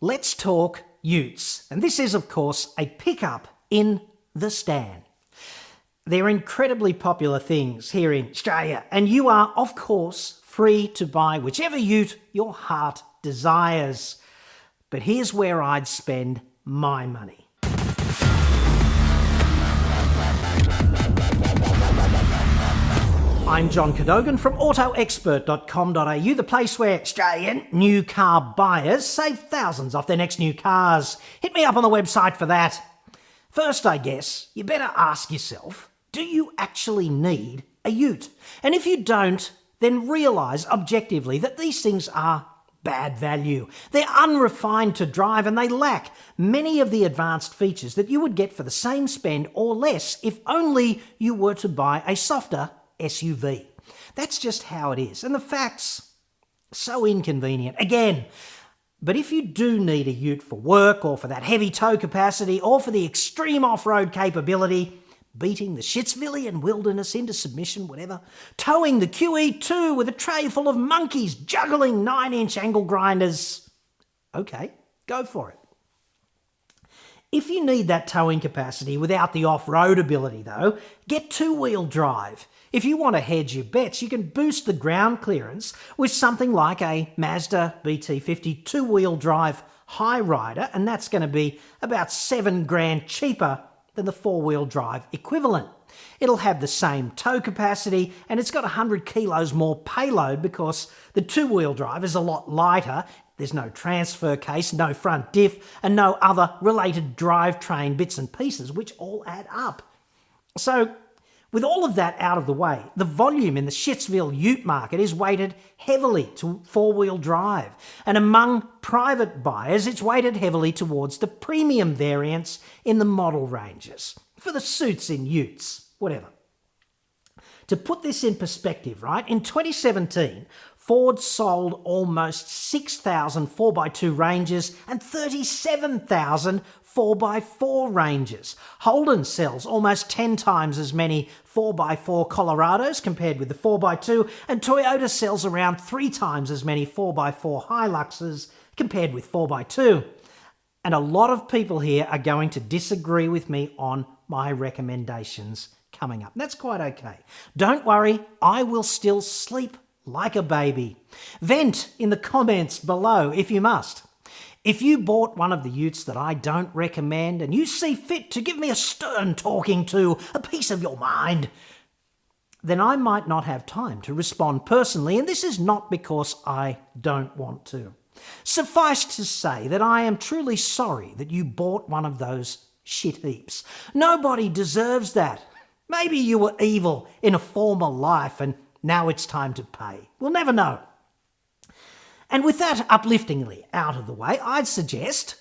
Let's talk utes. And this is, of course, a pickup in the Stan. They're incredibly popular things here in Australia, and you are, of course, free to buy whichever ute your heart desires. But here's where I'd spend my money. I'm John Cadogan from AutoExpert.com.au, the place where Australian new car buyers save thousands off their next new cars. Hit me up on the website for that. First, I guess, you better ask yourself, do you actually need a ute? And if you don't, then realise objectively that these things are bad value. They're unrefined to drive and they lack many of the advanced features that you would get for the same spend or less if only you were to buy a softer SUV. That's just how it is. And the facts, so inconvenient. Again, but if you do need a ute for work or for that heavy tow capacity or for the extreme off-road capability, beating the Shitsvillian wilderness into submission, whatever, towing the QE2 with a tray full of monkeys juggling 9-inch angle grinders, okay, go for it. If you need that towing capacity without the off-road ability though, get two-wheel drive. If you want to hedge your bets, you can boost the ground clearance with something like a Mazda BT50 two-wheel drive high rider, and that's going to be about $7,000 cheaper than the four-wheel drive equivalent. It'll have the same tow capacity and it's got 100 kilos more payload because the two-wheel drive is a lot lighter. There's no transfer case, no front diff, and no other related drivetrain bits and pieces, which all add up. So, with all of that out of the way, the volume in the Shitsville ute market is weighted heavily to four-wheel drive. And among private buyers, it's weighted heavily towards the premium variants in the model ranges. For the suits in utes, whatever. To put this in perspective, right, in 2017, Ford sold almost 6,000 4x2 Rangers and 37,000 4x4 Rangers. Holden sells almost 10 times as many 4x4 Colorados compared with the 4x2, and Toyota sells around 3 times as many 4x4 Hiluxes compared with 4x2. And a lot of people here are going to disagree with me on my recommendations coming up. That's quite okay. Don't worry, I will still sleep like a baby. Vent in the comments below if you must. If you bought one of the utes that I don't recommend and you see fit to give me a stern talking to, a piece of your mind, then I might not have time to respond personally, and this is not because I don't want to. Suffice to say that I am truly sorry that you bought one of those shit heaps. Nobody deserves that. Maybe you were evil in a former life and now it's time to pay. We'll never know. And with that upliftingly out of the way, I'd suggest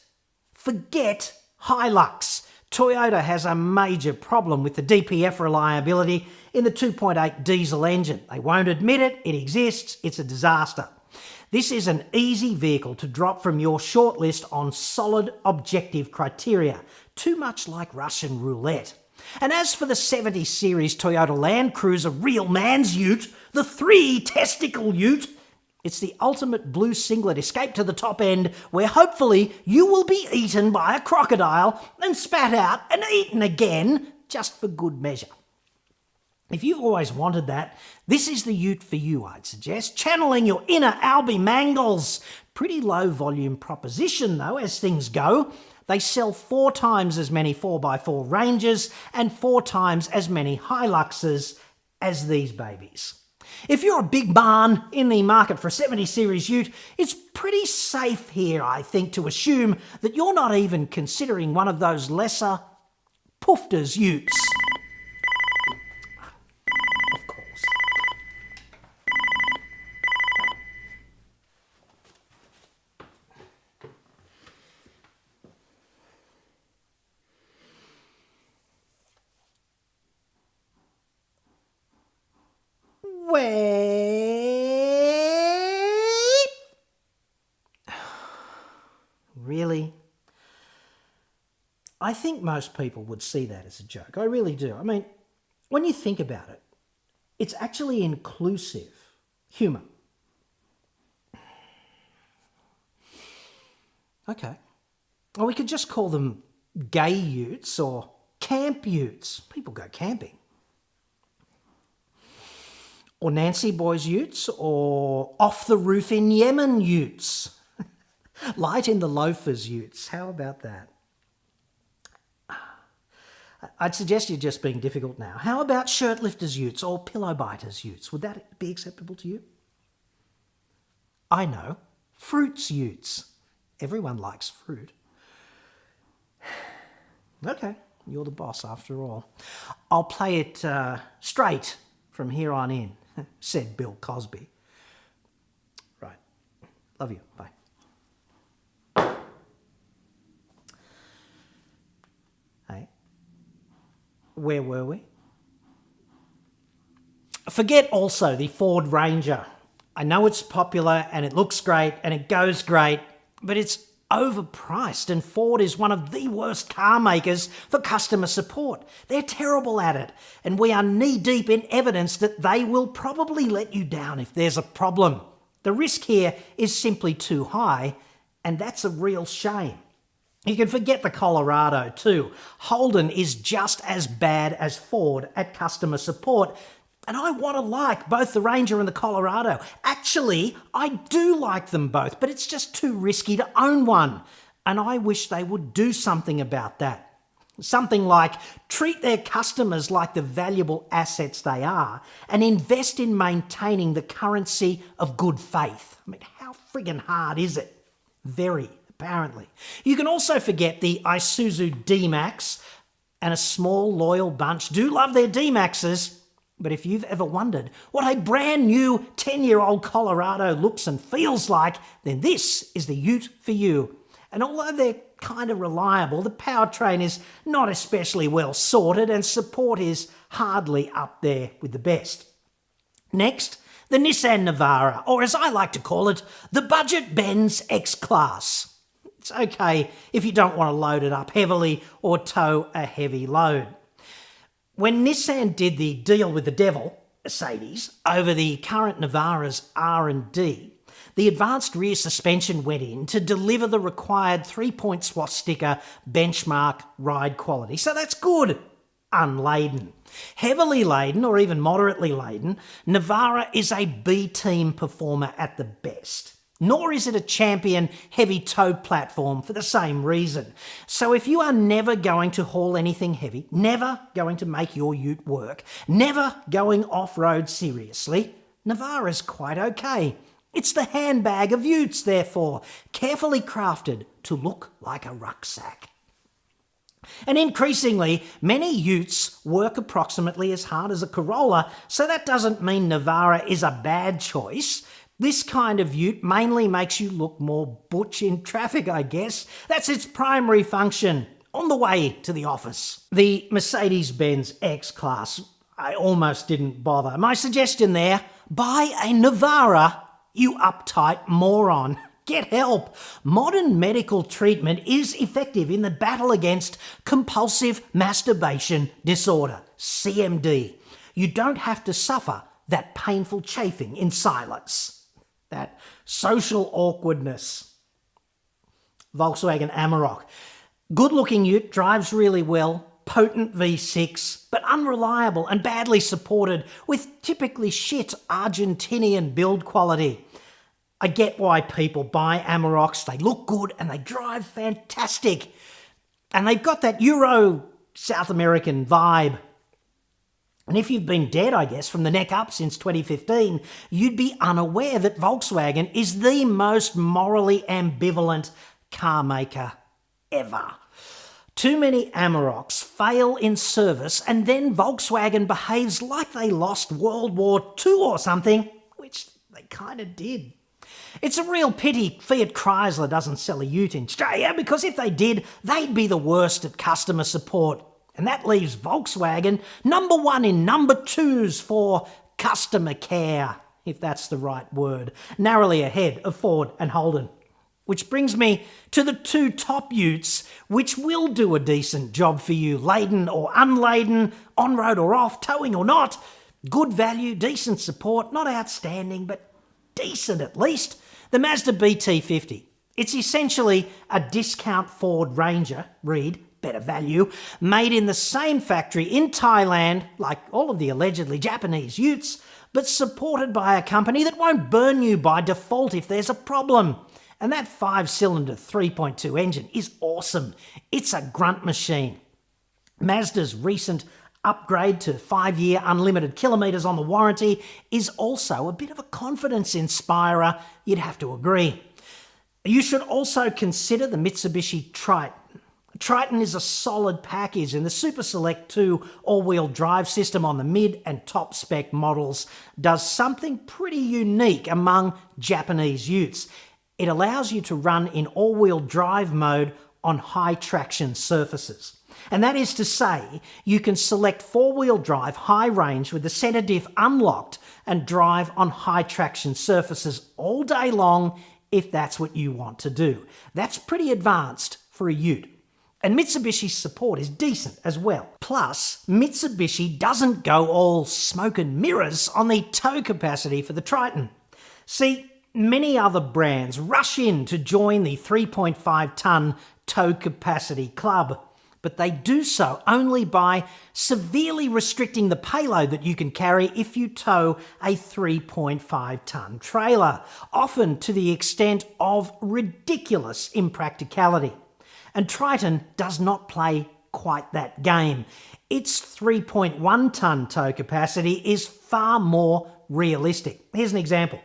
forget Hilux. Toyota has a major problem with the DPF reliability in the 2.8 diesel engine. They won't admit it, it exists, it's a disaster. This is an easy vehicle to drop from your shortlist on solid objective criteria, too much like Russian roulette. And as for the 70 series Toyota Land Cruiser real man's ute, the 3-testicle ute, it's the ultimate blue singlet escape to the top end where hopefully you will be eaten by a crocodile and spat out and eaten again just for good measure. If you've always wanted that, this is the ute for you, I'd suggest. Channeling your inner Albie Mangles. Pretty low volume proposition though as things go. They sell 4 times as many 4x4 Rangers and 4 times as many Hiluxes as these babies. If you're a big barn in the market for a 70 series ute, it's pretty safe here, I think, to assume that you're not even considering one of those lesser poofters utes. Of course. Wait! Really? I think most people would see that as a joke. I really do. I mean, when you think about it, it's actually inclusive humour. Okay. Or we could just call them gay utes or camp utes. People go camping. Or Nancy Boys utes or off the roof in Yemen utes. Light in the loafers utes. How about that? I'd suggest you're just being difficult now. How about shirt lifters utes or pillow biters utes? Would that be acceptable to you? I know. Fruits utes. Everyone likes fruit. Okay, you're the boss after all. I'll play it straight from here on in, said Bill Cosby. Right. Love you. Bye. Hey, where were we? Forget also the Ford Ranger. I know it's popular and it looks great and it goes great, but it's overpriced, and Ford is one of the worst car makers for customer support. They're terrible at it, and we are knee-deep in evidence that they will probably let you down if there's a problem. The risk here is simply too high, and that's a real shame. You can forget the Colorado too. Holden is just as bad as Ford at customer support, and I want to like both the Ranger and the Colorado. Actually, I do like them both, but it's just too risky to own one. And I wish they would do something about that. Something like treat their customers like the valuable assets they are and invest in maintaining the currency of good faith. I mean, how friggin' hard is it? Very, apparently. You can also forget the Isuzu D-Max, and a small, loyal bunch do love their D-Maxes. But if you've ever wondered what a brand new 10-year-old Colorado looks and feels like, then this is the ute for you. And although they're kind of reliable, the powertrain is not especially well sorted and support is hardly up there with the best. Next, the Nissan Navara, or as I like to call it, the Budget Benz X-Class. It's okay if you don't want to load it up heavily or tow a heavy load. When Nissan did the deal with the devil, Mercedes, over the current Navara's R&D, the advanced rear suspension went in to deliver the required 3-point swastika benchmark ride quality. So that's good, unladen. Heavily laden or even moderately laden, Navara is a B-team performer at the best. Nor is it a champion heavy tow platform for the same reason. So if you are never going to haul anything heavy, never going to make your ute work, never going off-road seriously, Navara's quite okay. It's the handbag of utes, therefore, carefully crafted to look like a rucksack. And increasingly, many utes work approximately as hard as a Corolla, so that doesn't mean Navara is a bad choice. This kind of ute mainly makes you look more butch in traffic, I guess. That's its primary function on the way to the office. The Mercedes-Benz X-Class, I almost didn't bother. My suggestion there, buy a Navara, you uptight moron. Get help. Modern medical treatment is effective in the battle against compulsive masturbation disorder, CMD. You don't have to suffer that painful chafing in silence. That social awkwardness. Volkswagen Amarok. Good-looking ute, drives really well, potent V6, but unreliable and badly supported with typically shit Argentinian build quality. I get why people buy Amaroks. They look good and they drive fantastic. And they've got that Euro South American vibe. And if you've been dead, I guess, from the neck up since 2015, you'd be unaware that Volkswagen is the most morally ambivalent car maker ever. Too many Amaroks fail in service and then Volkswagen behaves like they lost World War II or something, which they kind of did. It's a real pity Fiat Chrysler doesn't sell a ute in Australia, because if they did, they'd be the worst at customer support. And that leaves Volkswagen number one in number twos for customer care, if that's the right word, narrowly ahead of Ford and Holden. Which brings me to the two top utes, which will do a decent job for you, laden or unladen, on-road or off, towing or not. Good value, decent support, not outstanding, but decent at least. The Mazda BT50. It's essentially a discount Ford Ranger, read, better value, made in the same factory in Thailand, like all of the allegedly Japanese utes, but supported by a company that won't burn you by default if there's a problem. And that 5-cylinder 3.2 engine is awesome. It's a grunt machine. Mazda's recent upgrade to 5-year unlimited kilometres on the warranty is also a bit of a confidence inspirer, you'd have to agree. You should also consider the Mitsubishi Triton. Triton is a solid package, and the Super Select 2 all-wheel drive system on the mid and top spec models does something pretty unique among Japanese utes. It allows you to run in all-wheel drive mode on high traction surfaces. And that is to say, you can select 4-wheel drive high range with the centre diff unlocked and drive on high traction surfaces all day long if that's what you want to do. That's pretty advanced for a ute. And Mitsubishi's support is decent as well. Plus, Mitsubishi doesn't go all smoke and mirrors on the tow capacity for the Triton. See, many other brands rush in to join the 3.5-tonne tow capacity club, but they do so only by severely restricting the payload that you can carry if you tow a 3.5-tonne trailer, often to the extent of ridiculous impracticality. And Triton does not play quite that game. Its 3.1-tonne tow capacity is far more realistic. Here's an example.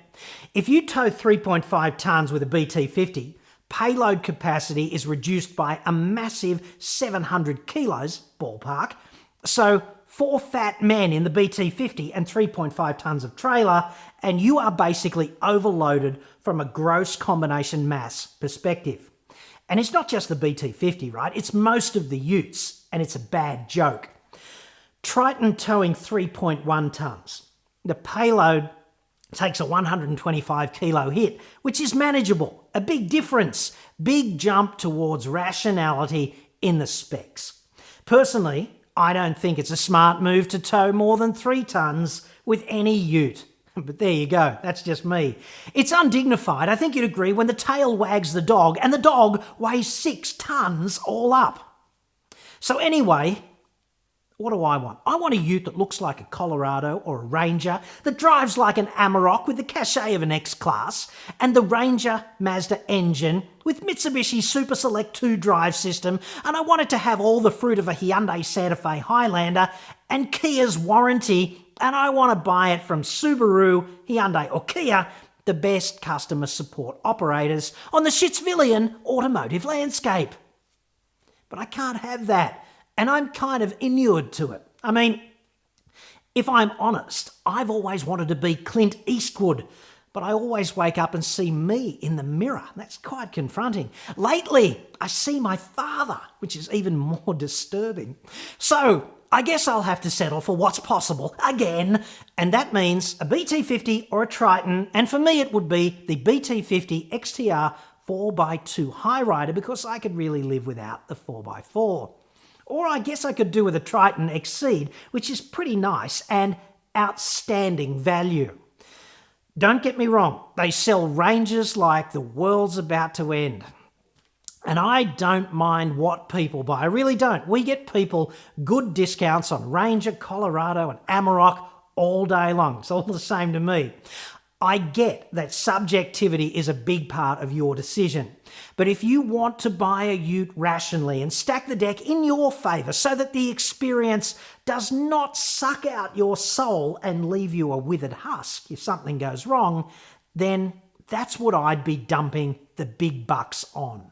If you tow 3.5 tonnes with a BT50, payload capacity is reduced by a massive 700 kilos, ballpark. So 4 fat men in the BT50 and 3.5 tonnes of trailer, and you are basically overloaded from a gross combination mass perspective. And it's not just the BT50, right? It's most of the utes, and it's a bad joke. Triton towing 3.1 tonnes. The payload takes a 125 kilo hit, which is manageable. A big difference. Big jump towards rationality in the specs. Personally, I don't think it's a smart move to tow more than 3 tonnes with any ute. But there you go, that's just me. It's undignified, I think you'd agree, when the tail wags the dog and the dog weighs 6 tonnes all up. So anyway, what do I want? I want a ute that looks like a Colorado or a Ranger, that drives like an Amarok with the cachet of an X-Class, and the Ranger Mazda engine with Mitsubishi Super Select 2 drive system, and I want it to have all the fruit of a Hyundai Santa Fe Highlander and Kia's warranty, and I want to buy it from Subaru, Hyundai or Kia, the best customer support operators on the Shitsvillian automotive landscape. But I can't have that. And I'm kind of inured to it. I mean, if I'm honest, I've always wanted to be Clint Eastwood, but I always wake up and see me in the mirror. That's quite confronting. Lately, I see my father, which is even more disturbing. So I guess I'll have to settle for what's possible again, and that means a BT50 or a Triton, and for me it would be the BT50 XTR 4x2 High Rider, because I could really live without the 4x4. Or I guess I could do with a Triton Exceed, which is pretty nice and outstanding value. Don't get me wrong, they sell Rangers like the world's about to end. And I don't mind what people buy, I really don't. We get people good discounts on Ranger, Colorado and Amarok all day long. It's all the same to me. I get that subjectivity is a big part of your decision. But if you want to buy a ute rationally and stack the deck in your favour so that the experience does not suck out your soul and leave you a withered husk if something goes wrong, then that's what I'd be dumping the big bucks on.